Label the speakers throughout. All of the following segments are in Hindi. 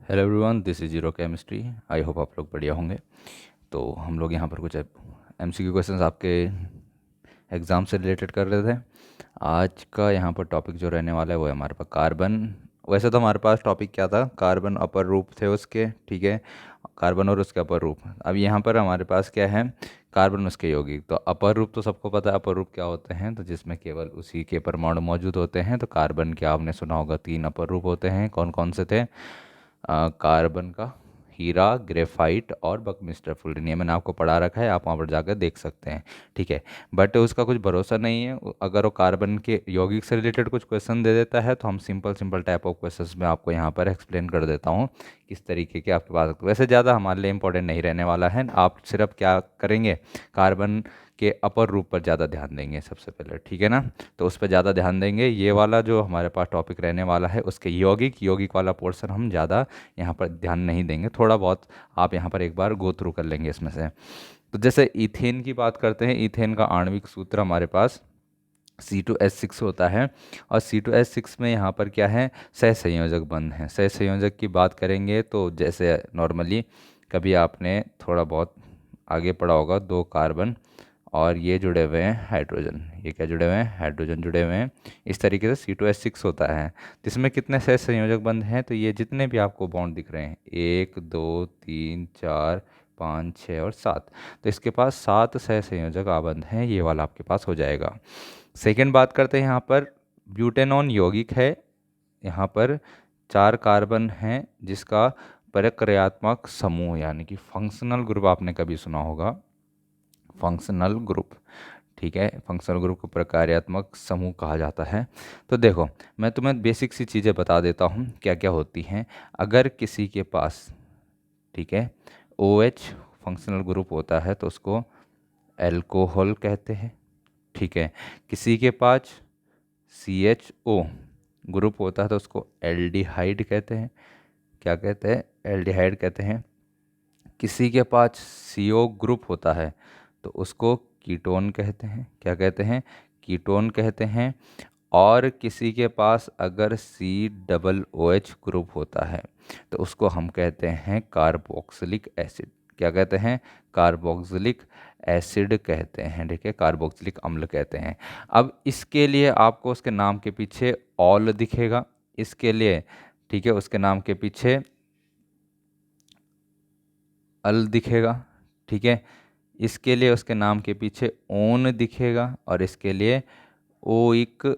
Speaker 1: Hello everyone, this is zero chemistry. I hope आप लोग बढ़िया होंगे। तो हम लोग यहाँ पर कुछ एमसीक्यू क्वेश्चंस आपके एग्ज़ाम से रिलेटेड कर रहे थे। आज का यहाँ पर टॉपिक जो रहने वाला है वो है हमारे पास कार्बन। वैसे तो हमारे पास टॉपिक क्या था, कार्बन अपर रूप थे उसके, ठीक है, कार्बन और उसके अपर रूप। अब यहाँ पर हमारे पास क्या है, कार्बन उसके यौगिक। तो अपर रूप तो सबको पता है, अपर रूप क्या होते हैं, तो जिसमें केवल उसी के परमाणु मौजूद होते हैं। तो कार्बन के आपने सुना होगा 3 अपर रूप होते हैं। कौन कौन से थे? कार्बन का हीरा, ग्रेफाइट और बकमिस्टर फुलरिन। ये मैंने आपको पढ़ा रखा है, आप वहाँ पर जाकर देख सकते हैं, ठीक है। बट उसका कुछ भरोसा नहीं है, अगर वो कार्बन के यौगिक से रिलेटेड कुछ क्वेश्चन दे देता है तो हम simple simple type of questions में आपको यहाँ पर एक्सप्लेन कर देता हूँ किस तरीके के आपके पास। वैसे ज़्यादा हमारे लिए इंपॉर्टेंट नहीं रहने वाला है, आप सिर्फ क्या करेंगे, कार्बन के अपर रूप पर ज़्यादा ध्यान देंगे सबसे पहले, ठीक है ना। तो उस पर ज़्यादा ध्यान देंगे। ये वाला जो हमारे पास टॉपिक रहने वाला है उसके यौगिक यौगिक वाला पोर्शन हम ज़्यादा यहाँ पर ध्यान नहीं देंगे, थोड़ा बहुत आप यहाँ पर एक बार गो थ्रू कर लेंगे इसमें से। तो जैसे इथेन की बात करते हैं, इथेन का आणविक सूत्र हमारे पास C2H6 होता है। और C2H6 में यहाँ पर क्या है, सहसंयोजक बंध हैं। सहसंयोजक की बात करेंगे तो जैसे नॉर्मली कभी आपने थोड़ा बहुत आगे पढ़ा होगा, 2 कार्बन और ये जुड़े हुए हैं हाइड्रोजन, ये क्या जुड़े हुए हैं, हाइड्रोजन जुड़े हुए हैं। इस तरीके से C2H6 होता है। तो इसमें कितने सहसंयोजक बंध हैं, तो ये जितने भी आपको बॉन्ड दिख रहे हैं, 1 2 3 4 5 6 और 7, तो इसके पास 7 सहसंयोजक आबंध हैं। ये वाला आपके पास हो जाएगा। सेकेंड बात करते हैं, यहाँ पर ब्यूटेनॉन यौगिक है। यहाँ पर 4 कार्बन हैं जिसका प्रक्रियात्मक समूह यानी कि फंक्शनल ग्रुप आपने कभी सुना होगा, फंक्शनल ग्रुप, ठीक है। फंक्शनल ग्रुप को प्रकार्यात्मक समूह कहा जाता है। तो देखो, मैं तुम्हें बेसिक सी चीज़ें बता देता हूँ क्या क्या होती हैं। अगर किसी के पास, ठीक है, OH फंक्शनल ग्रुप होता है तो उसको एल्कोहल कहते हैं, ठीक है। किसी के पास CHO ग्रुप होता है तो उसको एल्डिहाइड कहते हैं। क्या कहते हैं? एल्डिहाइड कहते हैं। किसी के पास CO ग्रुप होता है तो उसको कीटोन कहते हैं। क्या कहते हैं? कीटोन कहते हैं। और किसी के पास अगर COOH ग्रुप होता है तो उसको हम कहते हैं कार्बोक्सिलिक एसिड। क्या कहते हैं? कार्बोक्सिलिक एसिड कहते हैं, ठीक है, कार्बोक्सिलिक अम्ल कहते हैं। अब इसके लिए आपको उसके नाम के पीछे ऑल दिखेगा, इसके लिए, ठीक है, उसके नाम के पीछे अल दिखेगा, ठीक है। इसके लिए उसके नाम के पीछे ओन दिखेगा और इसके लिए ओइक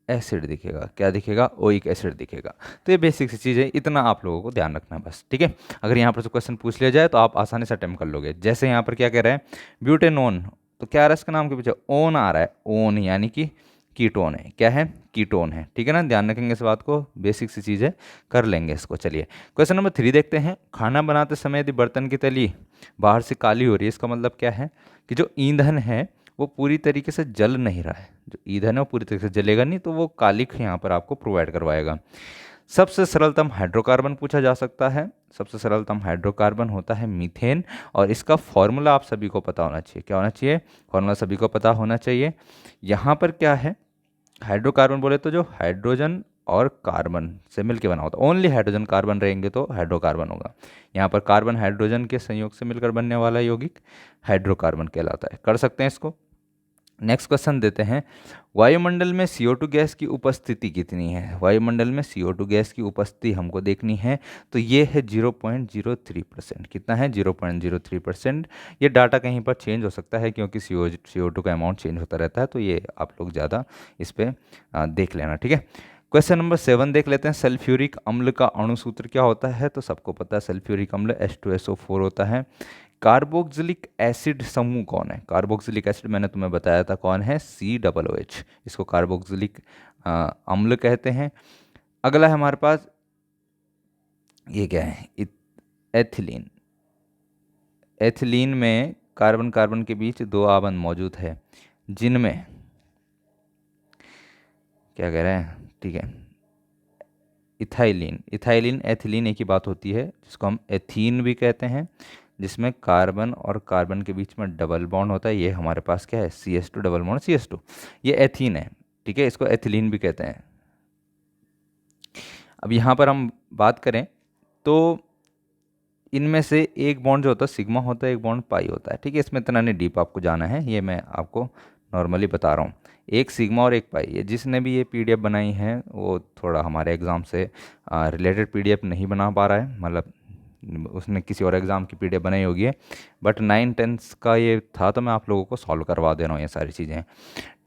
Speaker 1: एसिड दिखेगा। क्या दिखेगा? ओइक एसिड दिखेगा। तो ये बेसिक सी चीज़ है, इतना आप लोगों को ध्यान रखना है बस, ठीक है। अगर यहाँ पर से क्वेश्चन पूछ लिया जाए तो आप आसानी से अटेम्प्ट कर लोगे। जैसे यहाँ पर क्या कह रहे हैं, ब्यूटेनोन, तो क्या आ रहा है इसका नाम के पीछे? ओन आ रहा है। ओन यानी कि कीटोन है। क्या है? कीटोन है, ठीक है ना। ध्यान रखेंगे इस बात को, बेसिक सी चीज़ है, कर लेंगे इसको। चलिए क्वेश्चन नंबर 3 देखते हैं। खाना बनाते समय यदि बर्तन की तली बाहर से काली हो रही है, इसका मतलब क्या है कि जो ईंधन है वो पूरी तरीके से जल नहीं रहा है। जो ईंधन है वो पूरी तरीके से जलेगा नहीं, तो वो कालिख यहाँ पर आपको प्रोवाइड करवाएगा। सबसे सरलतम हाइड्रोकार्बन पूछा जा सकता है। सबसे सरलतम हाइड्रोकार्बन होता है मीथेन। और इसका फॉर्मूला आप सभी को पता होना चाहिए। क्या होना चाहिए? फॉर्मूला सभी को पता होना चाहिए। यहाँ पर क्या है, हाइड्रोकार्बन बोले तो जो हाइड्रोजन और कार्बन से मिलकर बना होता है। ओनली हाइड्रोजन कार्बन रहेंगे तो हाइड्रोकार्बन होगा। यहाँ पर कार्बन हाइड्रोजन के संयोग से मिलकर बनने वाला यौगिक हाइड्रोकार्बन कहलाता है। कर सकते हैं इसको। नेक्स्ट क्वेश्चन देते हैं, वायुमंडल में CO2 गैस की उपस्थिति कितनी है? वायुमंडल में CO2 गैस की उपस्थिति हमको देखनी है। तो ये है 0.03%। कितना है? 0.03%। ये डाटा कहीं पर चेंज हो सकता है क्योंकि CO2 का अमाउंट चेंज होता रहता है, तो ये आप लोग ज़्यादा इस पर देख लेना, ठीक है। क्वेश्चन नंबर 7 देख लेते हैं। सल्फ्यूरिक अम्ल का अणुसूत्र क्या होता है? तो सबको पता है, सल्फ्यूरिक अम्ल H2SO4 होता है। कार्बोक्सिलिक एसिड समूह कौन है? कार्बोक्सिलिक एसिड मैंने तुम्हें बताया था कौन है, COOH। इसको कार्बोक्सिलिक अम्ल कहते हैं। अगला है हमारे पास, ये क्या है, एथिलीन। एथिलीन में कार्बन कार्बन के बीच 2 आबंध मौजूद है, जिनमें क्या कह रहे हैं, ठीक है, इथाइलिन, इथाइलिन एथिलीन एक ही बात होती है, जिसको हम एथीन भी कहते हैं, जिसमें कार्बन और कार्बन के बीच में डबल बॉन्ड होता है। ये हमारे पास क्या है, CH2 डबल बॉन्ड CH2, ये एथीन है, ठीक है। इसको एथिलीन भी कहते हैं। अब यहाँ पर हम बात करें तो इनमें से एक बॉन्ड जो होता है सिग्मा होता है, एक बॉन्ड पाई होता है। ठीक है, इसमें इतना नहीं डीप आपको जाना है, ये मैं आपको नॉर्मली बता रहा हूँ। एक सिग्मा और एक पाई, ये जिसने भी ये पीडीएफ बनाई है वो थोड़ा हमारे एग्ज़ाम से रिलेटेड पीडीएफ नहीं बना पा रहा है, मतलब उसने किसी और एग्ज़ाम की पीडीएफ बनाई होगी है, बट 9 10 का ये था तो मैं आप लोगों को सॉल्व करवा दे रहा हूँ ये सारी चीज़ें।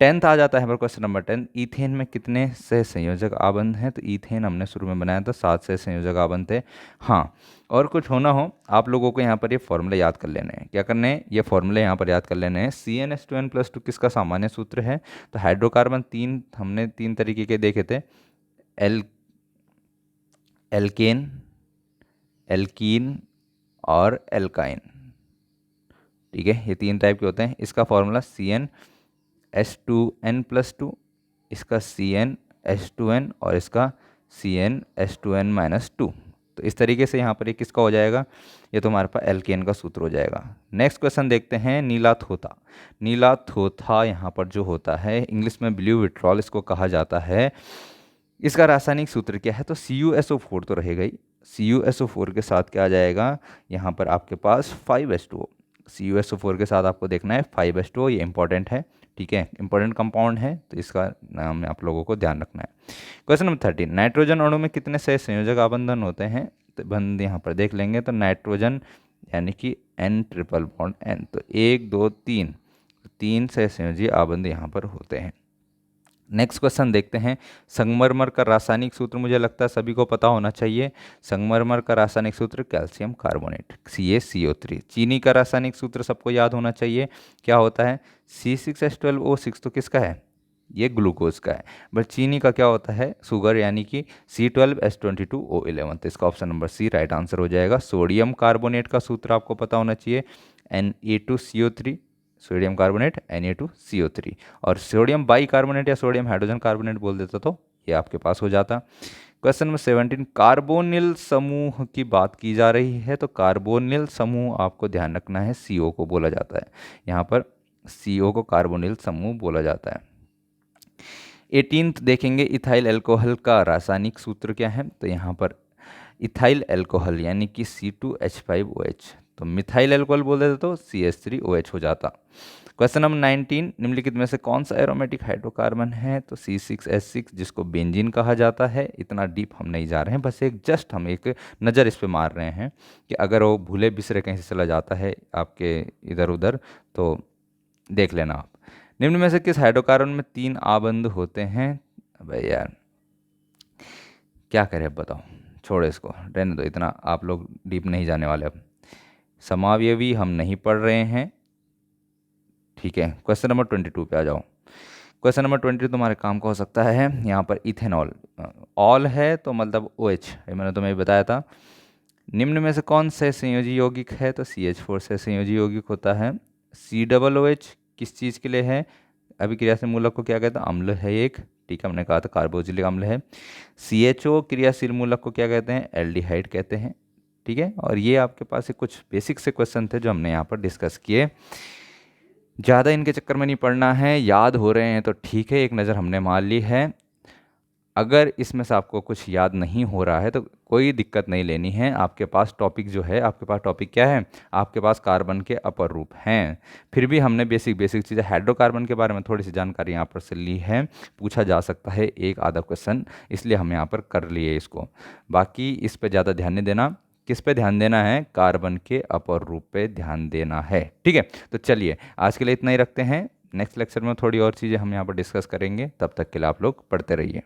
Speaker 1: 10th आ जाता है हमारे क्वेश्चन नंबर 10, ईथेन में कितने सह संयोजक आबंध हैं? तो ईथेन हमने शुरू में बनाया था 7 सह संयोजक आबंध थे। हाँ, और कुछ होना हो आप लोगों को यहाँ पर ये फॉर्मूले याद कर लेने हैं। क्या करने हैं? ये फॉर्मूले यहाँ पर याद कर लेने हैं। CnH2n+2 किसका सामान्य सूत्र है? तो हाइड्रोकार्बन तीन हमने 3 तरीके के देखे थे, एल एल्केन, एल्कीन और एल्काइन। ठीक है, ये 3 टाइप के होते हैं। इसका फॉर्मूला CnH2n+2, इसका CnH2n और इसका CnH2n-2। तो इस तरीके से यहाँ पर ये किसका हो जाएगा? ये तो हमारे पास एल्केन का सूत्र हो जाएगा। नेक्स्ट क्वेश्चन देखते हैं, नीलाथोथा। नीलाथोथा यहाँ पर जो होता है, इंग्लिश में ब्लू विट्रॉल इसको कहा जाता है। इसका रासायनिक सूत्र क्या है? तो CuSO4 तो रहेगा ही, CuSO4 के साथ क्या आ जाएगा यहाँ पर आपके पास 5H2O। CuSO4 के साथ आपको देखना है 5H2O, ये इंपॉर्टेंट है। ठीक है, इंपॉर्टेंट कंपाउंड है, तो इसका नाम आप लोगों को ध्यान रखना है। क्वेश्चन नंबर 13, नाइट्रोजन अणु में कितने सह संयोजक आबंधन होते हैं? तो बंद यहाँ पर देख लेंगे, तो नाइट्रोजन यानी कि N ट्रिपल बॉन्ड N, तो 1 2 3, 3 सह संयोजी आबंध यहाँ पर होते हैं। नेक्स्ट क्वेश्चन देखते हैं, संगमरमर का रासायनिक सूत्र मुझे लगता है सभी को पता होना चाहिए। संगमरमर का रासायनिक सूत्र कैल्शियम कार्बोनेट, CaCO3। चीनी का रासायनिक सूत्र सबको याद होना चाहिए, क्या होता है? C6H12O6। तो किसका है? ये ग्लूकोज का है। बट चीनी का क्या होता है? शुगर, यानी कि C12H22O11। तो इसका option number C right answer हो जाएगा। सोडियम कार्बोनेट का सूत्र आपको पता होना चाहिए, Na2CO3, सोडियम कार्बोनेट Na2CO3। और सोडियम बाई कार्बोनेट या सोडियम हाइड्रोजन कार्बोनेट बोल देता तो ये आपके पास हो जाता। क्वेश्चन नंबर 17, कार्बोनिल समूह की बात की जा रही है, तो कार्बोनिल समूह आपको ध्यान रखना है CO को बोला जाता है। यहाँ पर CO को कार्बोनिल समूह बोला जाता है। 18th देखेंगे, इथाइल अल्कोहल का रासायनिक सूत्र क्या है? तो यहाँ पर इथाइल अल्कोहल यानी कि C2H5OH, तो मिथाइल अल्कोहल बोल देते तो CH3OH हो जाता। क्वेश्चन नंबर 19, निम्नलिखित में से कौन सा एरोमेटिक हाइड्रोकार्बन है? तो C6H6, जिसको बेंजीन कहा जाता है। इतना डीप हम नहीं जा रहे हैं, बस एक जस्ट हम एक नज़र इस पे मार रहे हैं कि अगर वो भूले बिसरे कहीं से चला जाता है आपके इधर उधर तो देख लेना आप। निम्न में से किस हाइड्रोकार्बन में 3 आबंध होते हैं? भाई यार क्या करें, अब बताओ, छोड़ो इसको, रहने दो, इतना आप लोग डीप नहीं जाने वाले। अब समावयवी हम नहीं पढ़ रहे हैं। ठीक है, क्वेश्चन नंबर 22 पे आ जाओ। क्वेश्चन नंबर 22 तुम्हारे काम का हो सकता है। यहाँ पर इथेनॉल, ऑल है तो मतलब OH, ये मैंने तुम्हें बताया था। निम्न में से कौन से संयोजी यौगिक है? तो CH4 से संयोजी यौगिक होता है। COOH किस चीज़ के लिए है? अभिक्रियाशील मूलक को क्या कहते हैं? अम्ल है एक। ठीक है, हमने कहा था कार्बोक्सिलिक अम्ल है। CHO क्रियाशील मूलक को क्या कहते हैं? एल्डिहाइड कहते हैं। ठीक है, और ये आपके पास से कुछ बेसिक से क्वेश्चन थे जो हमने यहाँ पर डिस्कस किए। ज़्यादा इनके चक्कर में नहीं पड़ना है, याद हो रहे हैं तो ठीक है, एक नज़र हमने मार ली है। अगर इसमें से आपको कुछ याद नहीं हो रहा है तो कोई दिक्कत नहीं लेनी है। आपके पास टॉपिक जो है, आपके पास टॉपिक क्या है? आपके पास कार्बन के अपर रूप हैं। फिर भी हमने बेसिक बेसिक चीज़ें, हाइड्रोकार्बन के बारे में थोड़ी सी जानकारी यहाँ पर से ली है, पूछा जा सकता है एक आधा क्वेश्चन, इसलिए हम यहाँ पर कर लिए इसको। बाकी इस पर ज़्यादा ध्यान नहीं देना। किस पे ध्यान देना है? कार्बन के अपर रूप पे ध्यान देना है। ठीक है, तो चलिए आज के लिए इतना ही रखते हैं। नेक्स्ट लेक्चर में थोड़ी और चीज़ें हम यहाँ पर डिस्कस करेंगे, तब तक के लिए आप लोग पढ़ते रहिए।